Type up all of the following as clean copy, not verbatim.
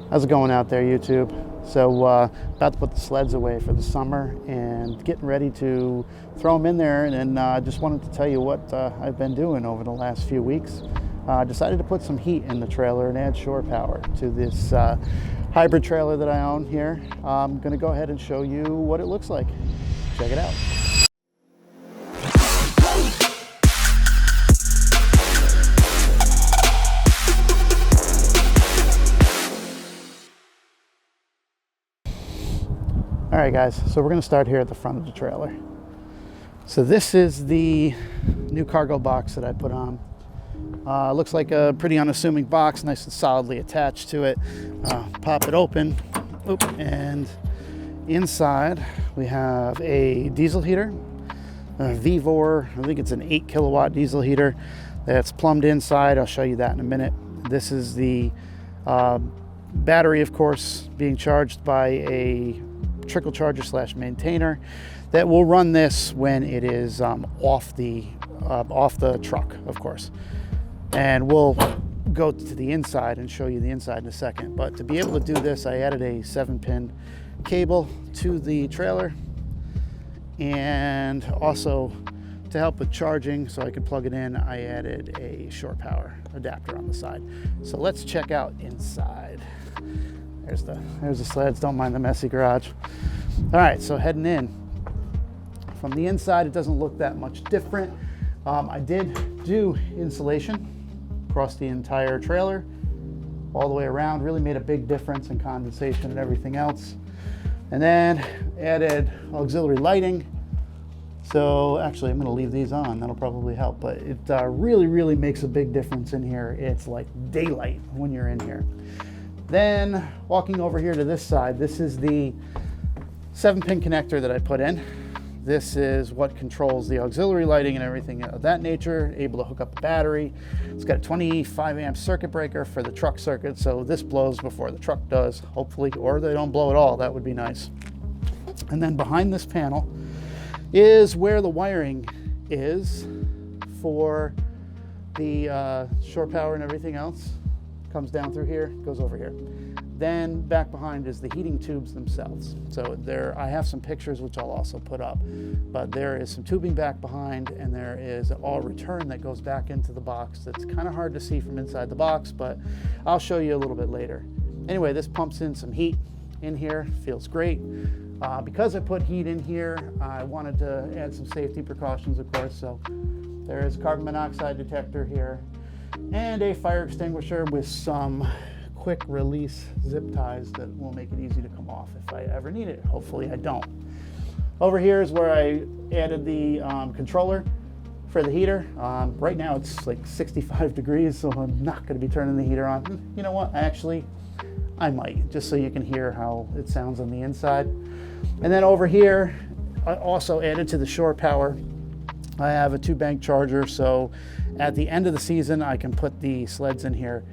How's it going out there, YouTube? So about to put the sleds away for the summer and getting ready to throw them in there, and just wanted to tell you what I've been doing over the last few weeks. Decided to put some heat in the trailer and add shore power to this hybrid trailer that I own here. I'm going to go ahead and show you what it looks like. Check it out. All right, guys, so we're going to start here at the front of the trailer. So this is the new cargo box that I put on. Looks like a pretty unassuming box, nice and solidly attached to it. Pop it open, and inside we have a diesel heater, a Vivor, I think it's an 8 kilowatt diesel heater that's plumbed inside. I'll show you that in a minute. This is the battery, of course, being charged by a trickle charger slash maintainer that will run this when it is off the truck, of course. And we'll go to the inside and show you the inside in a second. But to be able to do this, I added a 7-pin cable to the trailer, and also to help with charging so I could plug it in, I added a shore power adapter on the side. So let's check out inside. There's the sleds, don't mind the messy garage. All right, so heading in. From the inside, it doesn't look that much different. I did do insulation across the entire trailer, all the way around. Really made a big difference in condensation and everything else. And then added auxiliary lighting. So actually, I'm gonna leave these on, that'll probably help, but it really makes a big difference in here. It's like daylight when you're in here. Then walking over here to this side, this is the 7-pin connector that I put in. This is what controls the auxiliary lighting and everything of that nature, able to hook up a battery. It's got a 25 amp circuit breaker for the truck circuit, so this blows before the truck does, hopefully, or they don't blow at all. That would be nice. And then behind this panel is where the wiring is for the shore power and everything else. Comes down through here, goes over here. Then back behind is the heating tubes themselves. So there, I have some pictures which I'll also put up, but there is some tubing back behind, and there is an all return that goes back into the box. That's kind of hard to see from inside the box, but I'll show you a little bit later. Anyway, this pumps in some heat in here, feels great. Because I put heat in here, I wanted to add some safety precautions, of course. So there is a carbon monoxide detector here, and a fire extinguisher with some quick release zip ties that will make it easy to come off if I ever need it. Hopefully I don't. Over here is where I added the controller for the heater. Right now it's like 65 degrees, so I'm not going to be turning the heater on. You know what? Actually, I might, just so you can hear how it sounds on the inside. And then over here, I also added to the shore power, I have a 2-bank charger, so at the end of the season, I can put the sleds in here,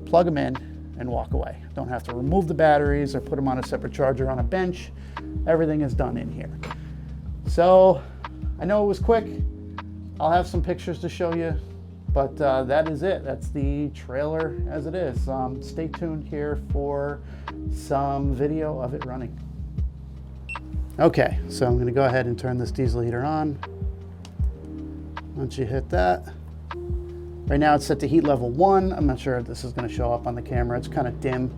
plug them in, and walk away. Don't have to remove the batteries or put them on a separate charger on a bench. Everything is done in here. So I know it was quick. I'll have some pictures to show you, but that is it. That's the trailer as it is. Stay tuned here for some video of it running. Okay, so I'm gonna go ahead and turn this diesel heater on. Once you hit that, right now it's set to heat level 1. I'm not sure if this is going to show up on the camera. It's kind of dim,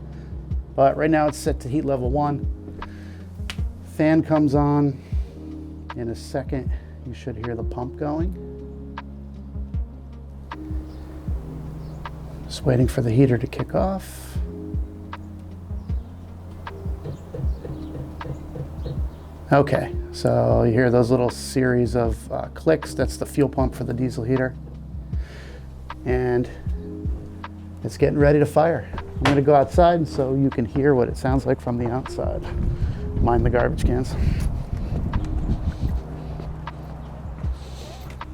but right now it's set to heat level 1. Fan comes on. In a second, you should hear the pump going. Just waiting for the heater to kick off. Okay, so you hear those little series of clicks. That's the fuel pump for the diesel heater. And it's getting ready to fire. I'm gonna go outside so you can hear what it sounds like from the outside. Mind the garbage cans.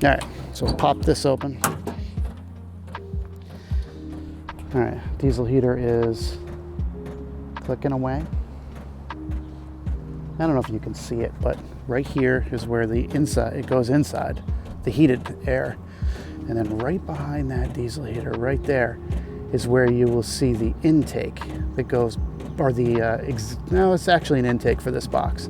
All right, so we'll pop this open. All right, diesel heater is clicking away. I don't know if you can see it, but right here is where the inside, it goes inside, the heated air. And then right behind that diesel heater, right there, is where you will see the intake that goes or no, it's actually an intake for this box,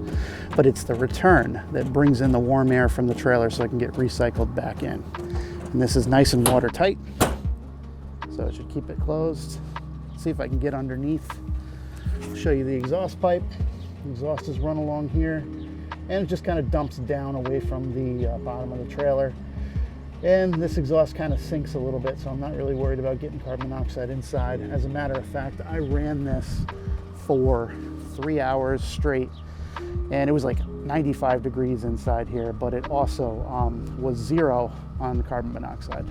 but it's the return that brings in the warm air from the trailer so it can get recycled back in. And this is nice and watertight, so it should keep it closed. See if I can get underneath. I'll show you the exhaust pipe. The exhaust is run along here, and it just kind of dumps down away from the bottom of the trailer. And this exhaust kind of sinks a little bit, so I'm not really worried about getting carbon monoxide inside. As a matter of fact, I ran this for 3 hours straight, and it was like 95 degrees inside here, but it also was 0 on the carbon monoxide.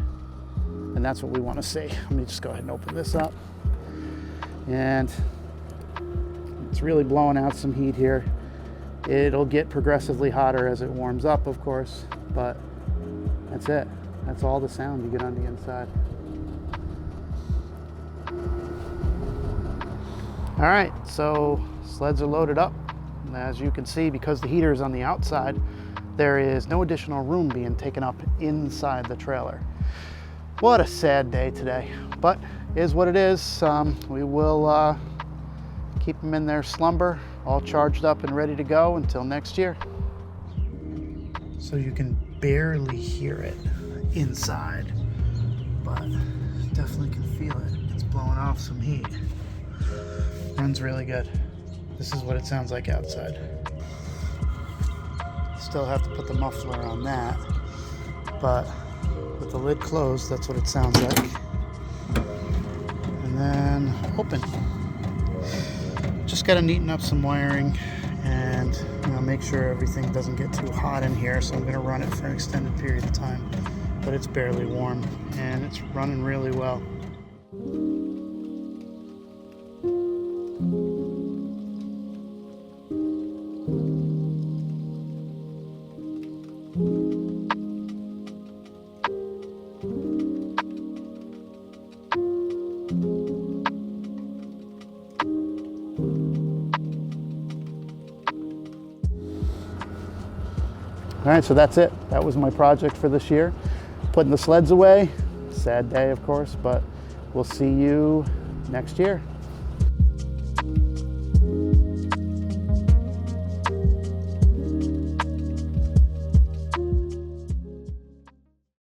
And that's what we want to see. Let me just go ahead and open this up. And it's really blowing out some heat here. It'll get progressively hotter as it warms up, of course, but that's it. That's all the sound you get on the inside. All right, so sleds are loaded up. And as you can see, because the heater is on the outside, there is no additional room being taken up inside the trailer. What a sad day today, but it is what it is. We will keep them in their slumber, all charged up and ready to go until next year. So you can barely hear it inside, but definitely can feel it. It's blowing off some heat. Runs really good. This is what it sounds like outside. Still have to put the muffler on that, but with the lid closed, that's what it sounds like. And then open. Just got to neaten up some wiring and make sure everything doesn't get too hot in here. So I'm going to run it for an extended period of time, but it's barely warm and it's running really well. All right, so that's it. That was my project for this year. Putting the sleds away. Sad day, of course, but we'll see you next year.